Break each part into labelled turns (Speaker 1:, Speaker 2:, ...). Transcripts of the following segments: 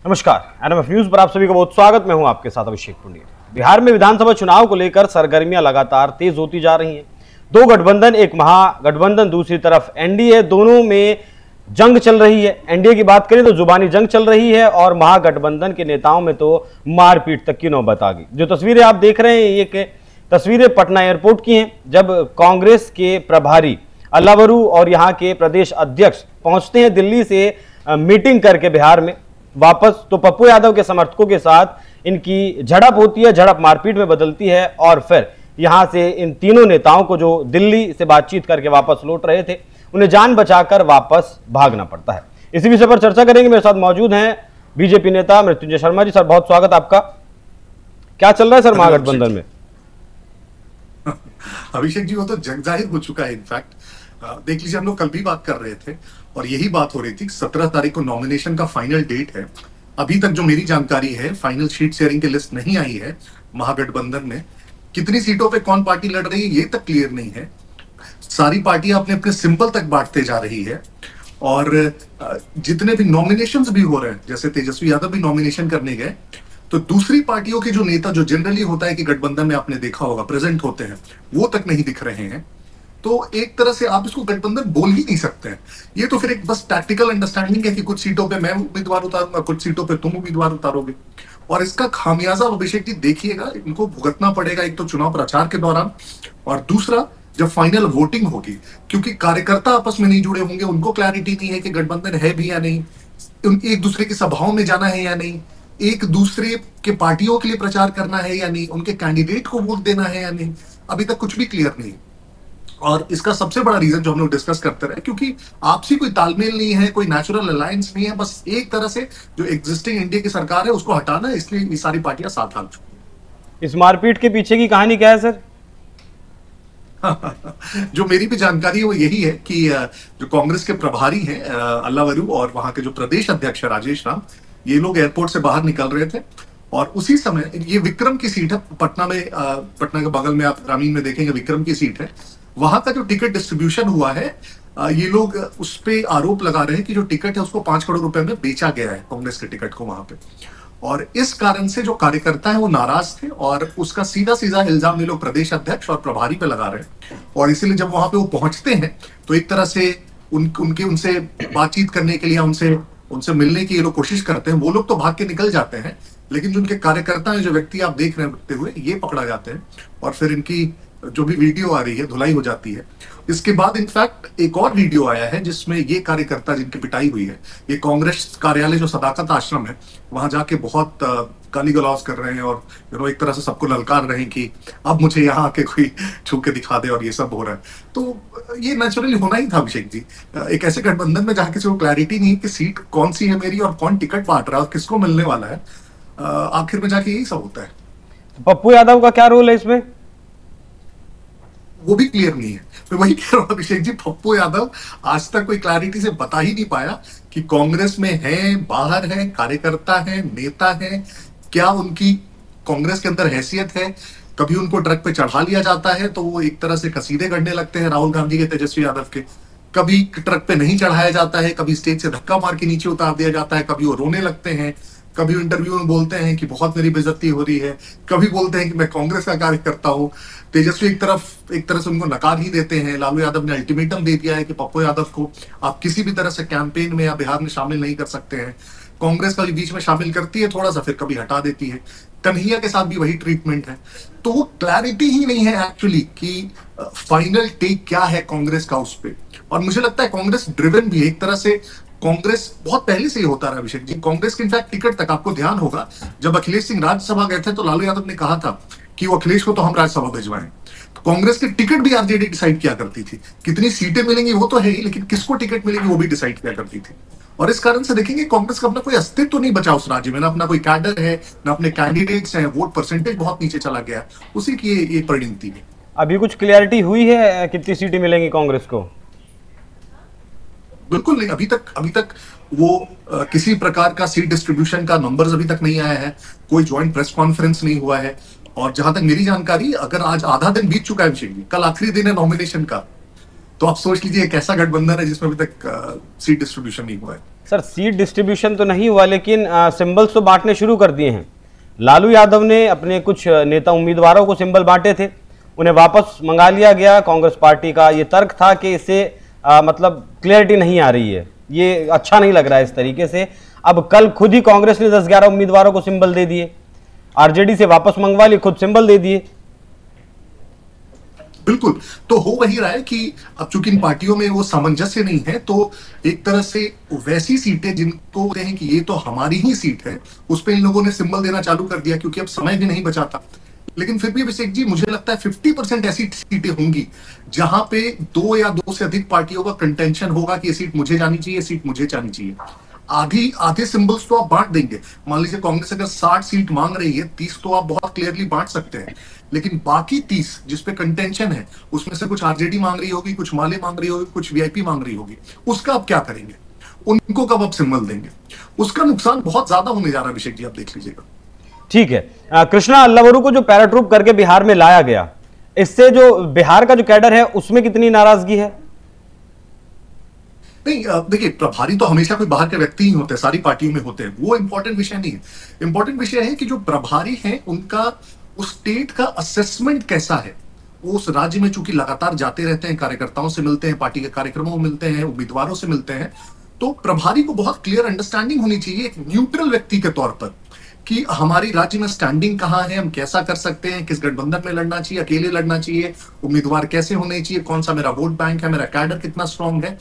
Speaker 1: नमस्कार, NMF news पर आप सभी का बहुत स्वागत। मैं हूं आपके साथ अभिषेक पुंडिया। बिहार में विधानसभा चुनाव को लेकर सरगर्मियां लगातार तेज होती जा रही हैं। दो गठबंधन, एक महागठबंधन, दूसरी तरफ एनडीए, दोनों में जंग चल रही है। एनडीए की बात करें तो जुबानी जंग चल रही है और महागठबंधन के नेताओं में तो मारपीट तक की नौबत आ गई। जो तस्वीरें आप देख रहे हैं ये तस्वीरें पटना एयरपोर्ट की हैं, जब कांग्रेस के प्रभारी अल्लावरू और यहाँ के प्रदेश अध्यक्ष पहुंचते हैं दिल्ली से मीटिंग करके बिहार में वापस, तो पप्पू यादव के समर्थकों के साथ इनकी झड़प होती है। झड़प मारपीट में बदलती है और फिर यहां से इन तीनों नेताओं को जो दिल्ली से बातचीत करके वापस लौट रहे थे, उन्हें जान बचाकर वापस भागना पड़ता है। इसी विषय पर चर्चा करेंगे। मेरे साथ मौजूद हैं बीजेपी नेता मृत्युंजय शर्मा जी। सर, बहुत स्वागत आपका। क्या चल रहा है सर महागठबंधन में?
Speaker 2: अभिषेक जी, वो तो जग जाहिर हो चुका है। इनफैक्ट देख लीजिए, हम लोग कल भी बात कर रहे थे और यही बात हो रही थी। 17 तारीख को नॉमिनेशन का फाइनल डेट है। अभी तक जो मेरी जानकारी है, फाइनल शीट शेयरिंग की लिस्ट नहीं आई है। महागठबंधन में कितनी सीटों पे कौन पार्टी लड़ रही है ये तक क्लियर नहीं है। सारी पार्टियां अपने अपने सिंबल तक बांटते जा रही है और जितने भी नॉमिनेशंस भी हो रहे हैं, जैसे तेजस्वी यादव भी नॉमिनेशन करने गए, तो दूसरी पार्टियों के जो नेता, जो जनरली होता है कि गठबंधन में आपने देखा होगा प्रेजेंट होते हैं, वो तक नहीं दिख रहे हैं। तो एक तरह से आप इसको गठबंधन बोल ही नहीं सकते हैं। ये तो फिर एक बस टैक्टिकल अंडरस्टैंडिंग है कि कुछ सीटों पे मैं उम्मीदवार उतारूंगा, कुछ सीटों पे तुम उम्मीदवार उतारोगे, और इसका खामियाजा अभिषेक जी देखिएगा, इनको भुगतना पड़ेगा। एक तो चुनाव प्रचार के दौरान, और दूसरा जब फाइनल वोटिंग होगी, क्योंकि कार्यकर्ता आपस में नहीं जुड़े होंगे, उनको क्लैरिटी नहीं है कि गठबंधन है भी या नहीं, एक दूसरे की सभाओं में जाना है या नहीं, एक दूसरे के पार्टियों के लिए प्रचार करना है या नहीं, उनके कैंडिडेट को वोट देना है या नहीं, अभी तक कुछ भी क्लियर नहीं। और इसका सबसे बड़ा रीजन जो हम लोग डिस्कस करते रहे, क्योंकि आपसी कोई तालमेल नहीं है, कोई नेचुरल अलायंस नहीं है। बस एक तरह से जो एग्जिस्टिंग इंडिया की सरकार है उसको हटाना है, इसलिए ये सारी पार्टियां साथ आ चुकी हैं।
Speaker 1: इस मारपीट के पीछे की कहानी क्या है सर?
Speaker 2: जो मेरी भी जानकारी है वो यही है कि जो कांग्रेस के प्रभारी हैं अल्लावरू और वहां के जो प्रदेश अध्यक्ष राजेश राम, ये लोग एयरपोर्ट से बाहर निकल रहे थे और उसी समय ये विक्रम की सीट है पटना में, पटना के बगल में आप ग्रामीण में देखेंगे विक्रम की सीट है। वहां का जो टिकट डिस्ट्रीब्यूशन हुआ है, ये लोग उस पे आरोप लगा रहे हैं कि जो टिकट है उसको 5 करोड़ रुपए में बेचा गया है, कांग्रेस के टिकट को वहां पे। और इस कारण से जो कार्यकर्ता है वो नाराज थे और उसका सीधा सीधा इल्जाम ये लोग प्रदेश अध्यक्ष और प्रभारी पे लगा रहे हैं। और इसीलिए जब वहां पे वो पहुंचते हैं तो एक तरह से उनसे बातचीत करने के लिए, उनसे मिलने की ये लोग कोशिश करते हैं। वो लोग तो भाग के निकल जाते हैं, लेकिन जो उनके कार्यकर्ता हैं, जो व्यक्ति आप देख रहे हैं हुए, ये पकड़ा जाते हैं और फिर इनकी जो भी वीडियो आ रही है धुलाई हो जाती है। इसके बाद इनफैक्ट एक और वीडियो आया है जिसमें ये कार्यकर्ता जिनकी पिटाई हुई है, ये कांग्रेस कार्यालय जो सदाकत आश्रम है, वहां जाके बहुत गाली गलौज कर रहे हैं और एक तरह से सबको ललकार रहे हैं कि अब मुझे यहाँ आके कोई छू के दिखा दे, और ये सब हो रहा है। तो ये नेचुरली होना ही था अभिषेक जी। एक ऐसे गठबंधन में जहाँ किसी को क्लैरिटी नहीं कि सीट कौन सी है मेरी और कौन टिकट बांट रहा है और किसको मिलने वाला है, आखिर में जाके यही सब होता है।
Speaker 1: पप्पू यादव का क्या रोल है इसमें?
Speaker 2: वो भी क्लियर नहीं है। मैं वही कह रहा हूं अभिषेक जी, पप्पू यादव आज तक कोई क्लैरिटी से बता ही नहीं पाया कि कांग्रेस में है, बाहर है, कार्यकर्ता है, नेता है, क्या उनकी कांग्रेस के अंदर हैसियत है। कभी उनको ट्रक पे चढ़ा लिया जाता है तो वो एक तरह से कसीदे करने लगते हैं राहुल गांधी के, तेजस्वी यादव के। कभी ट्रक पे नहीं चढ़ाया जाता है, कभी स्टेज से धक्का मार के नीचे उतार दिया जाता है, कभी वो रोने लगते हैं, कभी इंटरव्यू में बोलते हैं कि बहुत मेरी बेइज्जती हो रही है, कभी बोलते हैं कि मैं कांग्रेस का कार्यकर्ता हूं। तेजस्वी एक तरह से उनको नकार ही देते हैं। लालू यादव ने अल्टीमेटम दे दिया है कि पप्पू यादव को आप किसी भी तरह से कैंपेन में या बिहार में शामिल नहीं कर सकते हैं। कांग्रेस का भी बीच में शामिल करती है थोड़ा सा, फिर कभी हटा देती है। कन्हैया के साथ भी वही ट्रीटमेंट है। तो वो क्लैरिटी ही नहीं है एक्चुअली कि फाइनल टेक क्या है कांग्रेस का उस पर। और मुझे लगता है कांग्रेस ड्रिवन भी एक तरह से, कांग्रेस बहुत पहले से ही होता रहा अभिषेक जी। कांग्रेस के इनफैक्ट टिकट तक आपको ध्यान होगा, जब अखिलेश सिंह राज्यसभा गए थे तो लालू यादव ने कहा था कि वो अखिलेश को तो हम राज्यसभा भिजवाएं। तो कांग्रेस की टिकट भी आरजेडी डिसाइड किया करती थी। कितनी सीटें मिलेंगी वो तो है ही, लेकिन किसको टिकट मिलेगी वो भी डिसाइड किया करती थी। और इस कारण से देखेंगे कांग्रेस का अपना कोई अस्तित्व तो नहीं बचा उस राज्य में, ना अपना कोई कैडर है, ना अपने कैंडिडेट्स हैं। वोट परसेंटेज बहुत नीचे चला गया, उसी की ये परिणति है।
Speaker 1: अभी कुछ क्लियरिटी हुई है कितनी सीटें मिलेंगी कांग्रेस को?
Speaker 2: बिल्कुल नहीं। अभी तक वो किसी प्रकार का सीट डिस्ट्रीब्यूशन का नंबर्स अभी तक नहीं आया है, कोई ज्वाइंट प्रेस कॉन्फ्रेंस नहीं हुआ है। और जहां तक मेरी जानकारी, अगर आज आधा दिन बीत चुका है अभिषेक जी, कल आखिरी दिन है नॉमिनेशन का, तो आप सोच लीजिए एक ऐसा गठबंधन है जिसमें अभी तक सीट डिस्ट्रीब्यूशन नहीं हुआ है।
Speaker 1: सर सीट डिस्ट्रीब्यूशन तो नहीं हुआ, लेकिन सिंबल्स तो बांटने शुरू कर दिए हैं। लालू यादव ने अपने कुछ नेता उम्मीदवारों को सिंबल बांटे थे, उन्हें वापस मंगा लिया गया। कांग्रेस पार्टी का ये तर्क था कि इससे मतलब क्लियरिटी नहीं आ रही है, ये अच्छा नहीं लग रहा है इस तरीके से। अब कल खुद ही कांग्रेस ने 10-11 उम्मीदवारों को सिंबल दे दिए, आरजेडी से वापस मंगवा लिए, खुद सिंबल दे दिए।
Speaker 2: बिल्कुल, तो हो वही रहा है कि अब चूंकि इन पार्टियों में वो सामंजस्य नहीं है, तो एक तरह से वैसी सीटें जिनको कहते हैं कि ये तो हमारी ही सीट है, उस पर इन लोगों ने सिंबल देना चालू कर दिया, क्योंकि अब समय भी नहीं बचाता। लेकिन फिर भी अभिषेक जी, मुझे लगता है 50% ऐसी सीटें होंगी जहां पे 2 या 2 से अधिक पार्टियों का कंटेंशन होगा कि ये सीट मुझे जानी चाहिए, सीट मुझे जानी चाहिए। आधे सिंबल्स तो आप बांट देंगे। मान लीजिए कांग्रेस अगर 60 सीट मांग रही है, 30 तो आप बहुत क्लियरली बांट सकते हैं, लेकिन बाकी 30 जिसपे कंटेंशन है, उसमें से कुछ आरजेडी मांग रही होगी, कुछ माले मांग रही होगी, कुछ वीआईपी मांग रही होगी, उसका आप क्या करेंगे? उनको कब आप सिंबल देंगे? उसका नुकसान बहुत ज्यादा होने जा रहा है अभिषेक जी, आप देख लीजिएगा।
Speaker 1: ठीक है, कृष्णा अल्लावरू को जो पैराट्रूप करके बिहार में लाया गया, इससे जो बिहार का जो कैडर है उसमें कितनी नाराजगी है?
Speaker 2: नहीं, देखिए, प्रभारी तो हमेशा कोई बाहर के व्यक्ति ही होते हैं, सारी पार्टियों में होते हैं, वो इंपॉर्टेंट विषय नहीं है। इंपॉर्टेंट विषय है कि जो प्रभारी हैं उनका उस स्टेट का असेसमेंट कैसा है। वो उस राज्य में चूंकि लगातार जाते रहते हैं, कार्यकर्ताओं से मिलते हैं, पार्टी के कार्यक्रमों में मिलते हैं, उम्मीदवारों से मिलते हैं, तो प्रभारी को बहुत क्लियर अंडरस्टैंडिंग होनी चाहिए एक न्यूट्रल व्यक्ति के तौर पर कि हमारी राज्य में स्टैंडिंग कहाँ है, हम कैसा कर सकते हैं, किस गठबंधन में लड़ना चाहिए, अकेले लड़ना चाहिए, उम्मीदवार कैसे होने चाहिए, कौन सा मेरा वोट बैंक है, मेरा कैडर कितना स्ट्रांग है।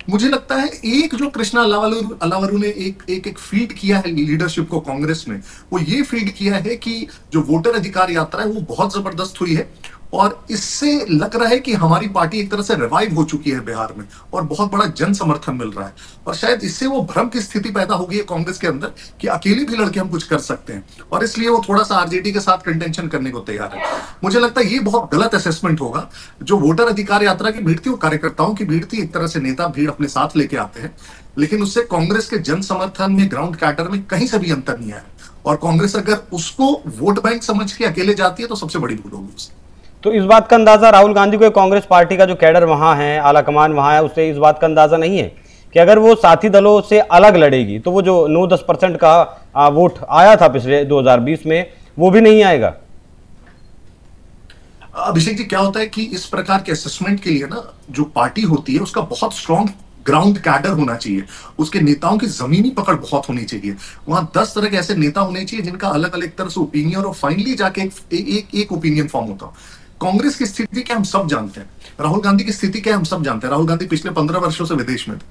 Speaker 2: मुझे लगता है एक जो कृष्णा अलावरू ने एक फीड किया है लीडरशिप को कांग्रेस में, वो ये फीड किया है कि जो वोटर अधिकार यात्रा है वो बहुत जबरदस्त हुई है, और इससे लग रहा है कि हमारी पार्टी एक तरह से रिवाइव हो चुकी है बिहार में, और बहुत बड़ा जन समर्थन मिल रहा है। और शायद इससे वो भ्रम की स्थिति पैदा हो गई है कांग्रेस के अंदर कि अकेले भी लड़के हम कुछ कर सकते हैं, और इसलिए वो थोड़ा सा आरजेडी के साथ कंटेंशन करने को तैयार है। मुझे लगता है ये बहुत गलत असेसमेंट होगा। जो वोटर अधिकार यात्रा की भीड़ थी वो कार्यकर्ताओं की भीड़ थी, एक तरह से नेता भीड़ अपने साथ लेके आते हैं, लेकिन उससे कांग्रेस के जन समर्थन में, ग्राउंड कैडर में कहीं से भी अंतर नहीं आया। और कांग्रेस अगर उसको वोट बैंक समझ के अकेले जाती है तो सबसे बड़ी भूल होगी उससे।
Speaker 1: तो इस बात का अंदाजा राहुल गांधी को कांग्रेस पार्टी का जो कैडर वहां है, आला कमान वहां है, उससे इस बात का अंदाजा नहीं है कि अगर वो साथी दलों से अलग लड़ेगी तो वो जो 9-10% का वोट आया था पिछले 2020 में, वो भी नहीं आएगा?
Speaker 2: अभिषेक जी, क्या होता है कि इस प्रकार के असेसमेंट के लिए ना, जो पार्टी होती है उसका बहुत स्ट्रॉन्ग ग्राउंड कैडर होना चाहिए, उसके नेताओं की जमीनी पकड़ बहुत होनी चाहिए। वहां 10 तरह के ऐसे नेता होने चाहिए जिनका अलग अलग तरह से ओपिनियन, और फाइनली जाके एक ओपिनियन फॉर्म होता हो। कांग्रेस की स्थिति क्या हम सब जानते हैं, राहुल गांधी की स्थिति क्या हम सब जानते हैं। राहुल गांधी पिछले 15 वर्षों से विदेश में थे,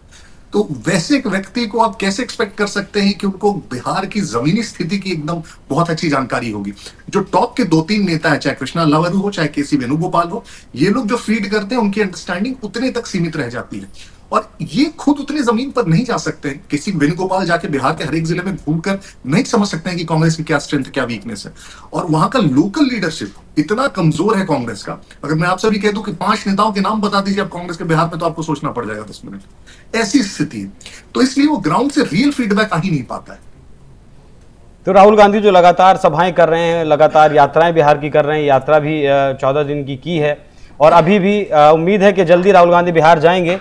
Speaker 2: तो वैसे एक व्यक्ति को आप कैसे एक्सपेक्ट कर सकते हैं कि उनको बिहार की जमीनी स्थिति की एकदम बहुत अच्छी जानकारी होगी। जो टॉप के 2-3 नेता है, चाहे कृष्णा अल्लावरू हो, चाहे केसी वेणुगोपाल हो, ये लोग जो फीड करते हैं उनकी अंडरस्टैंडिंग उतने तक सीमित रह जाती है, और ये खुद उतनी जमीन पर नहीं जा सकते हैं। किसी वेणुगोपाल जाके बिहार के हर एक जिले में घूमकर नहीं समझ सकते हैं कि कांग्रेस की क्या स्ट्रेंथ, क्या वीकनेस है। और वहां का लोकल लीडरशिप इतना कमजोर है कांग्रेस का। अगर मैं आपसे भी कह दूं कि 5 नेताओं के नाम बता दीजिए आप कांग्रेस के बिहार में, तो आपको सोचना पड़ जाएगा 10 मिनट। ऐसी स्थिति है, तो इसलिए वो ग्राउंड से रियल फीडबैक आ ही नहीं पाता है।
Speaker 1: तो राहुल गांधी जो लगातार सभाएं कर रहे हैं, लगातार यात्राएं बिहार की कर रहे हैं, यात्रा भी 14 दिन की है, और अभी भी उम्मीद है कि जल्दी राहुल गांधी बिहार जाएंगे,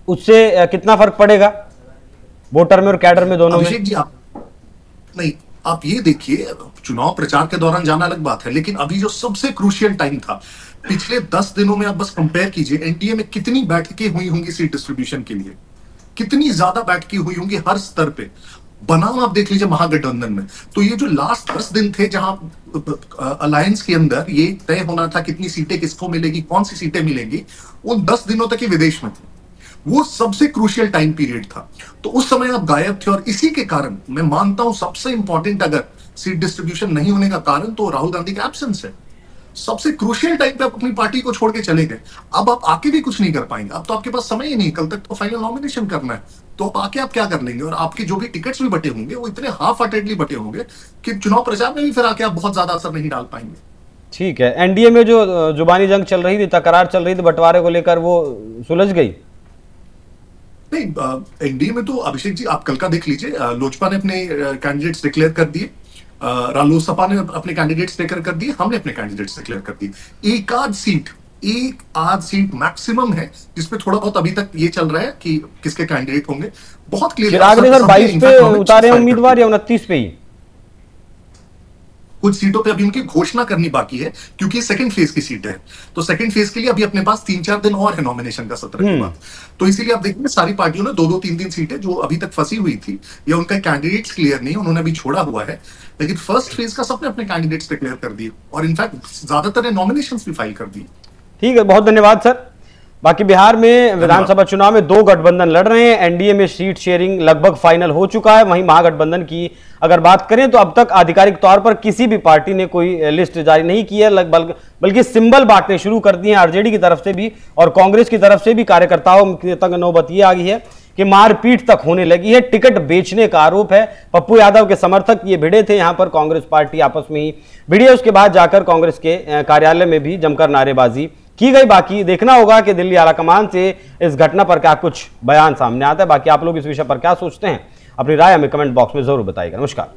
Speaker 1: उससे कितना फर्क पड़ेगा वोटर में और कैडर में, दोनों में?
Speaker 2: अभिषेक जी, आप ये देखिए, चुनाव प्रचार के दौरान जाना अलग बात है, लेकिन अभी जो सबसे क्रूशियल टाइम था, पिछले 10 दिनों में आप बस कंपेयर कीजिए, एनडीए में कितनी बैठकें हुई होंगी सीट डिस्ट्रीब्यूशन के लिए, कितनी ज्यादा बैठकें हुई होंगी हर स्तर पे। बनाम आप देख लीजिए महागठबंधन में, तो ये जो लास्ट 10 दिन थे जहां अलायंस के अंदर ये तय होना था कितनी सीटें किसको मिलेगी, कौन सी सीटें मिलेंगी, उन 10 दिनों तक ही विदेश में थे। वो सबसे क्रूशियल टाइम पीरियड था, तो उस समय आप गायब थे। और इसी के कारण मैं मानता हूं सबसे इंपॉर्टेंट अगर सीट डिस्ट्रीब्यूशन नहीं होने का कारण तो राहुल गांधी का एब्सेंस है। सबसे क्रूशियल टाइम पे आप अपनी पार्टी को छोड़ के चले गए, अब आप आके भी कुछ नहीं कर पाएंगे। अब तो आपके पास समय ही नहीं, कल तक तो फाइनल नॉमिनेशन करना है, तो अब आके आप क्या कर लेंगे? और आपके जो भी टिकट्स भी बटे होंगे वो इतने हाफ हार्टेडली बटे होंगे कि चुनाव प्रचार में भी फिर आके आप बहुत ज्यादा असर नहीं डाल पाएंगे।
Speaker 1: ठीक है, एनडीए में जो जुबानी जंग चल रही थी, तकरार चल रही थी बंटवारे को लेकर, वो सुलझ गई?
Speaker 2: नहीं, एनडीए में तो अभिषेक जी आप कल का देख लीजिए, लोजपा ने अपने कैंडिडेट्स डिक्लेयर कर दिए, रालोसपा ने अपने कैंडिडेट्स डिक्लेयर कर दिए, हमने अपने कैंडिडेट्स डिक्लेयर कर दिए। एक आध सीट एक आध सीट मैक्सिमम है जिसपे थोड़ा बहुत अभी तक ये चल रहा है कि किसके कैंडिडेट होंगे। बहुत क्लियर।
Speaker 1: चिराग ने सर 22 पे उतारे हैं उम्मीदवार या 29 पे ही?
Speaker 2: कुछ सीटों पे अभी उनकी घोषणा करनी बाकी है क्योंकि सेकंड फेज की सीट है, तो सेकंड फेज के लिए अभी अपने पास 3-4 दिन और है नॉमिनेशन का सत्र के बाद। तो इसीलिए आप देखेंगे सारी पार्टियों ने 2-2, 3-3 सीटें जो अभी तक फंसी हुई थी या उनका कैंडिडेट्स क्लियर नहीं, उन्होंने अभी छोड़ा हुआ है, लेकिन फर्स्ट फेज का सबने अपने कैंडिडेट्स डिक्लेयर कर दिए और इनफैक्ट ज्यादातर ने नॉमिनेशन भी फाइल कर दिए।
Speaker 1: ठीक है, बहुत धन्यवाद सर। बाकी बिहार में विधानसभा चुनाव में 2 गठबंधन लड़ रहे हैं। एनडीए में सीट शेयरिंग लगभग फाइनल हो चुका है। वहीं महागठबंधन की अगर बात करें तो अब तक आधिकारिक तौर पर किसी भी पार्टी ने कोई लिस्ट जारी नहीं की है, बल्कि सिंबल बांटने शुरू कर दिए हैं आरजेडी की तरफ से भी और कांग्रेस की तरफ से भी। कार्यकर्ताओं तक नौबत ये आ गई है कि मारपीट तक होने लगी है। टिकट बेचने का आरोप है। पप्पू यादव के समर्थक ये भिड़े थे यहां पर, कांग्रेस पार्टी आपस में ही भिड़ी है। उसके बाद जाकर कांग्रेस के कार्यालय में भी जमकर नारेबाजी की गई। बाकी देखना होगा कि दिल्ली आलाकमान से इस घटना पर क्या कुछ बयान सामने आता है। बाकी आप लोग इस विषय पर क्या सोचते हैं, अपनी राय हमें कमेंट बॉक्स में जरूर बताइएगा। नमस्कार।